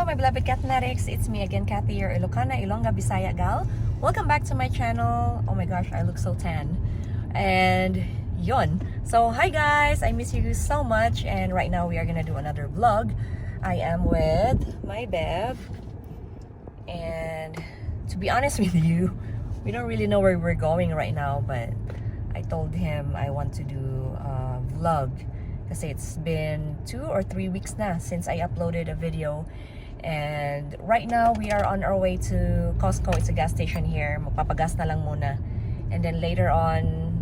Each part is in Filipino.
my beloved Cathnetics. It's me again, Cathy, your Ilocana, Ilongga, Bisaya gal. Welcome back to my channel. Oh my gosh, I look so tan. And yon. So hi guys, I miss you so much, and right now we are gonna do another vlog. I am with my Bev, and to be honest with you, we don't really know where we're going right now, but I told him I want to do a vlog kasi it's been 2 or 3 weeks na since I uploaded a video. And right now we are on our way to Costco. It's a gas station here. Magpapagas na lang muna, and then later on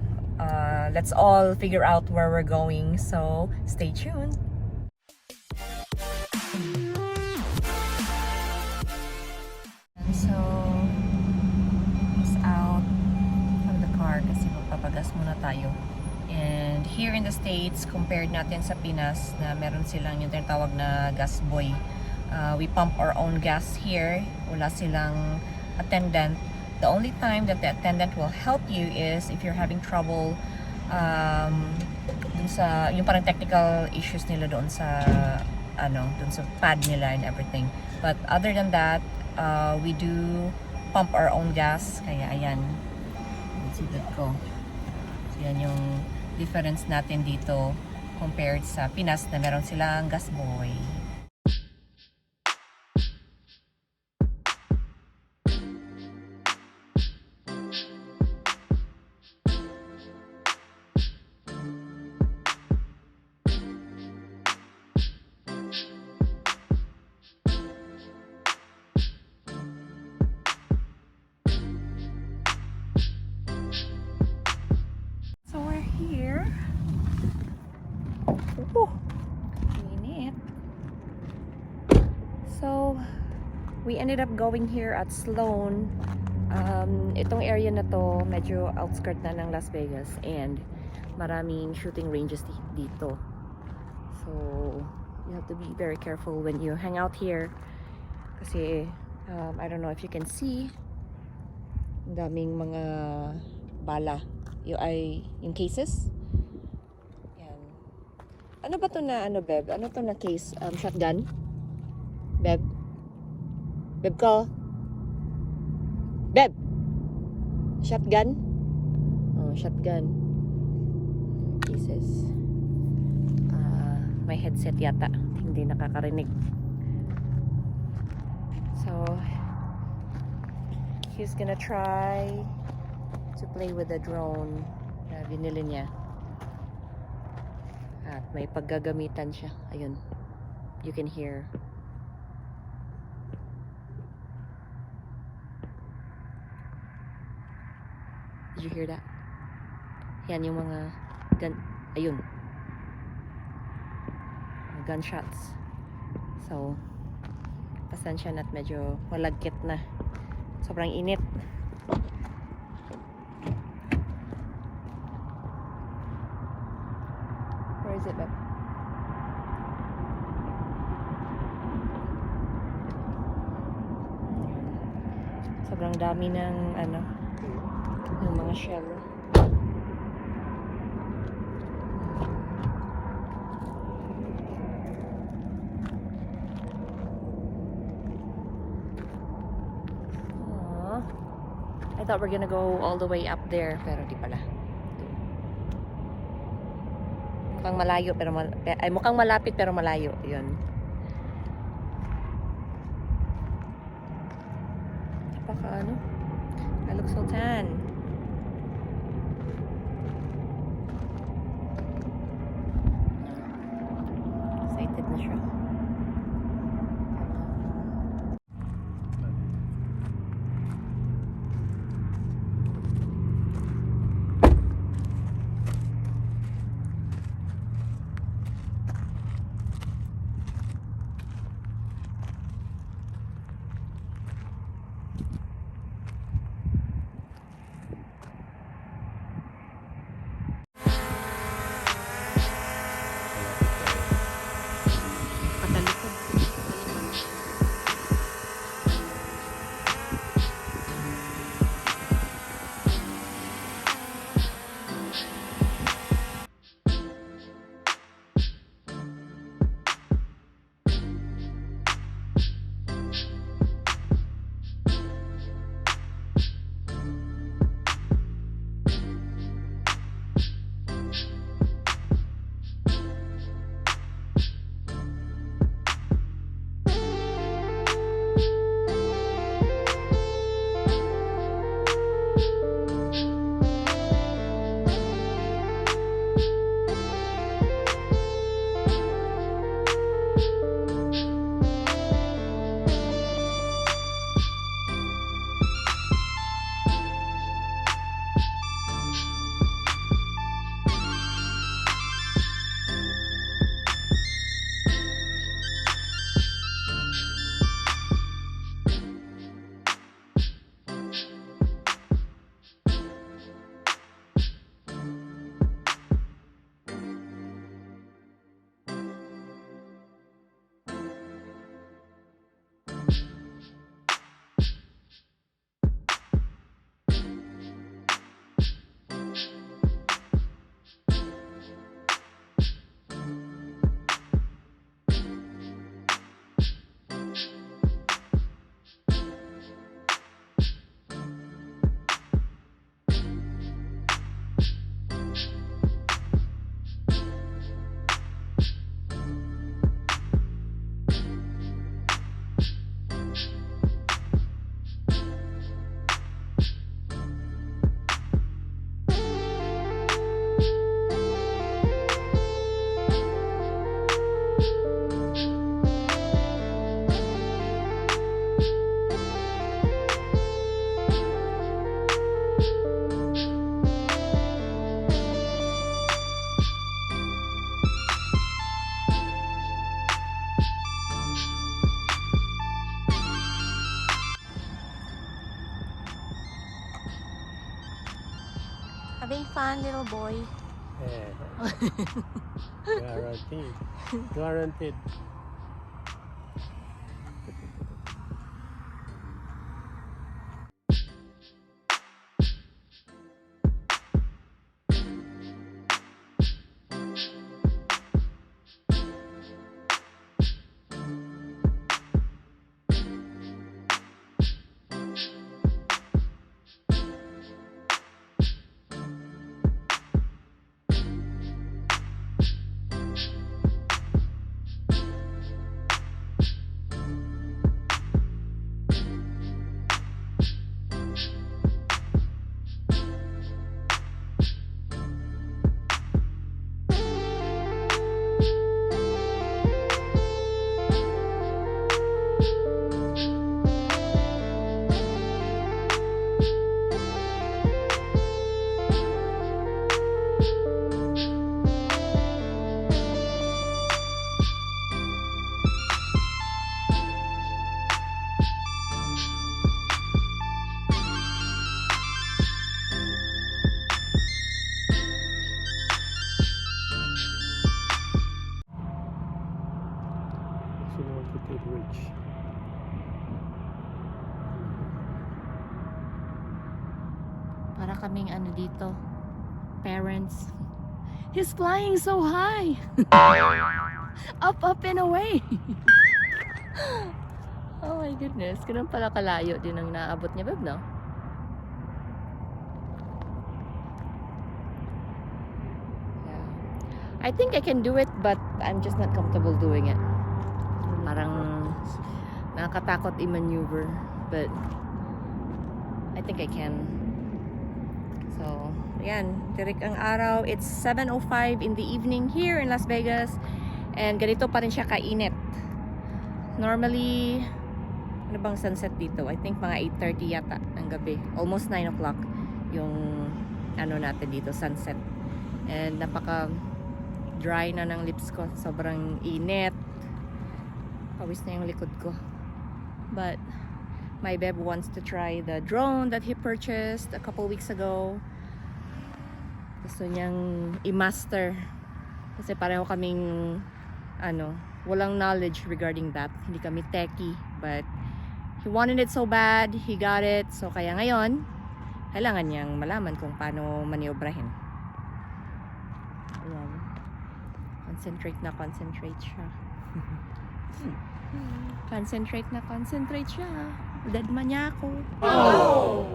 let's all figure out where we're going, so stay tuned. So it's out from the car kasi magpapagas muna tayo. And here in the States, compared natin sa Pinas na meron silang yung tinatawag na gas boy, we pump our own gas here. Wala silang attendant. The only time that the attendant will help you is if you're having trouble dun sa yung parang technical issues nila doon sa dun sa pad nila and everything. But other than that, we do pump our own gas. Kaya ayan, see that ko. So yan yung difference natin dito compared sa Pinas na meron silang gas boy. Here. Oh, init. So, we ended up going here at Sloan. Itong area na to, medyo outskirt na ng Las Vegas, and maraming shooting ranges dito. So, you have to be very careful when you hang out here. Kasi, I don't know if you can see, daming mga bala. Yung cases. Yan. Ano ba to na, Beb? Ano to na case? Shotgun? Beb? Beb ko? Beb! Shotgun? Oh, shotgun. Cases. May headset yata. Hindi nakakarinig. So, he's gonna try to play with the drone na binili niya, at may paggagamitan siya. Ayun, you can hear. Did you hear that? Yan yung mga gun, ayun, gunshots. So pasensya na't medyo malagkit na, sobrang init. Where is it, Beb? Sobrang dami ng ng mga shell. I thought we're gonna go all the way up there, pero di pala. Mukhang malayo pero mukhang malapit pero malayo. 'Yun. Napaka I look so tan. Excited na siya. Having fun, little boy? Yeah. Guaranteed. Guaranteed. Rich. Para kaming ano dito, parents. He's flying so high. Up, up and away. Oh my goodness, ganun pala kalayo din ang naabot niya, babe, no? Yeah. I think I can do it, but I'm just not comfortable doing it. Parang nakakatakot i-maneuver, but I think I can. So, ayan, tirik ang araw. It's 7:05 in the evening here in Las Vegas, and ganito pa rin siya kainit. Normally, ano bang sunset dito? I think mga 8:30 yata ng gabi. Almost 9 o'clock yung ano natin dito, sunset. And napaka dry na ng lips ko. Sobrang init. Pawis na yung likod ko. But my babe wants to try the drone that he purchased a couple weeks ago. Gusto niyang i-master. Kasi pareho kaming walang knowledge regarding that. Hindi kami techie. But he wanted it so bad. He got it. So kaya ngayon, kailangan niyang malaman kung paano maniobrahin. Ayan. Concentrate siya. Concentrate siya. Dead man niya ako. Oh!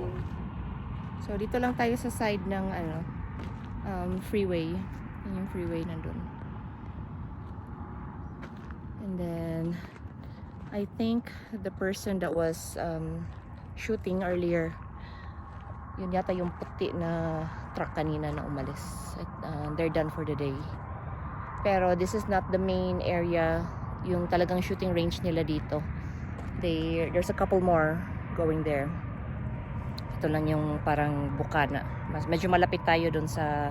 So dito lang tayo sa side ng freeway. Yung freeway nandun. And then I think the person that was shooting earlier, yun yata yung puti na truck kanina na umalis. They're done for the day. Pero this is not the main area, yung talagang shooting range nila dito. There's a couple more going there. Ito lang yung parang bukana. Medyo malapit tayo dun sa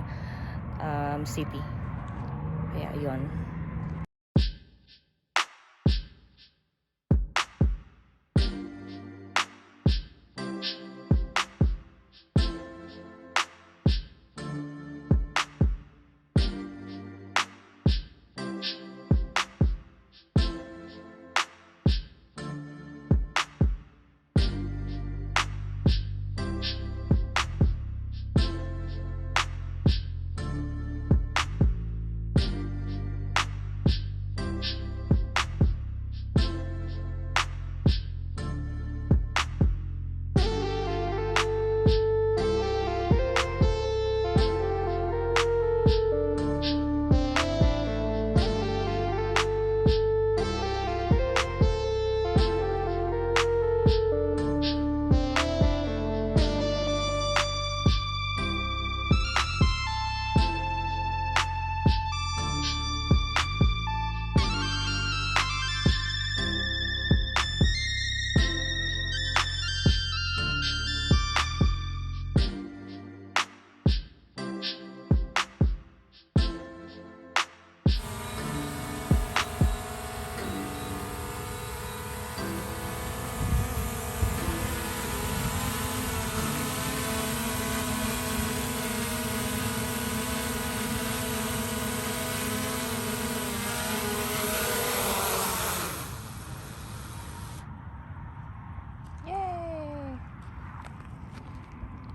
city. Kaya yun.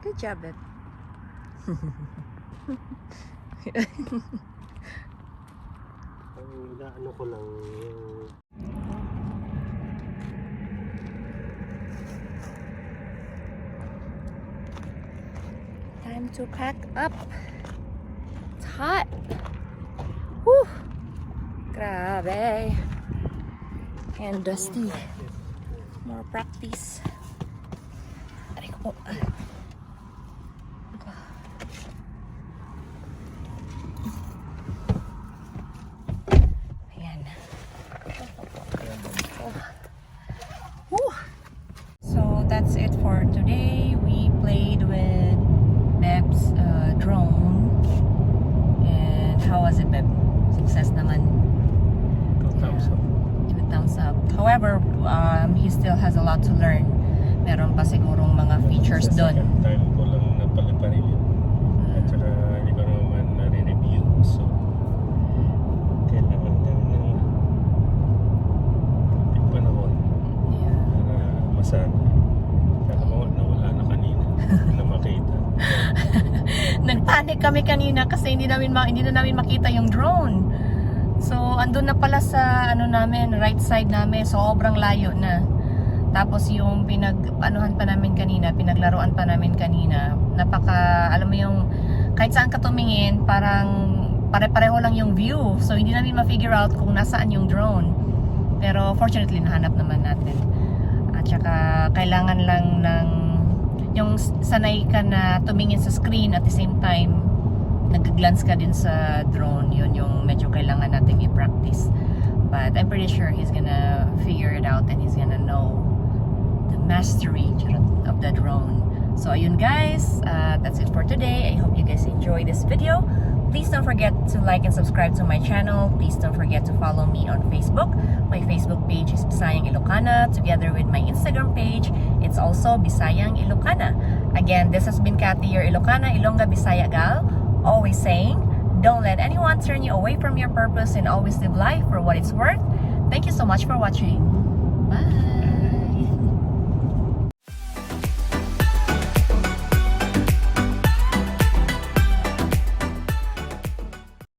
Good job, babe. Ano ko lang yung... Time to pack up. It's hot. Woo! Grabe. And dusty. More practice. Aray ko po. Ayan. Woo! So that's it for today. We played with Beb's drone. And how was it, Beb? Success naman. 2 thumbs up. 2 thumbs up. However, he still has a lot to learn. Meron pa sigurong mga features Sa doon. second time ko lang napaliparin yun. At saka hindi ko naman nare-review. So, kailangan lang ng konting panahon Yeah. para masana. Kaya nawala na kanina na makita. Nagpanic kami kanina kasi hindi na namin makita yung drone. So, andun na pala sa namin, right side namin. So, sobrang layo na. Tapos yung pinaglaruan pa namin kanina, alam mo yung, kahit saan ka tumingin, parang pare-pareho lang yung view. So, hindi namin ma-figure out kung nasaan yung drone. Pero, fortunately, nahanap naman natin. At saka, kailangan lang ng, yung sanay ka na tumingin sa screen at the same time, nag-glance ka din sa drone. Yun yung medyo kailangan natin i-practice. But I'm pretty sure he's gonna figure it out and he's gonna know the mastery of the drone. So ayun guys, that's it for today. I hope you guys enjoy this video. Please don't forget to like and subscribe to my channel. Please don't forget to follow me on Facebook. My Facebook page is Bisayang Ilocana, together with my Instagram page. It's also Bisayang Ilocana. Again, this has been Kathy, your Ilocana, Ilongga Bisaya gal, always saying, don't let anyone turn you away from your purpose and always live life for what it's worth. Thank you so much for watching. Bye!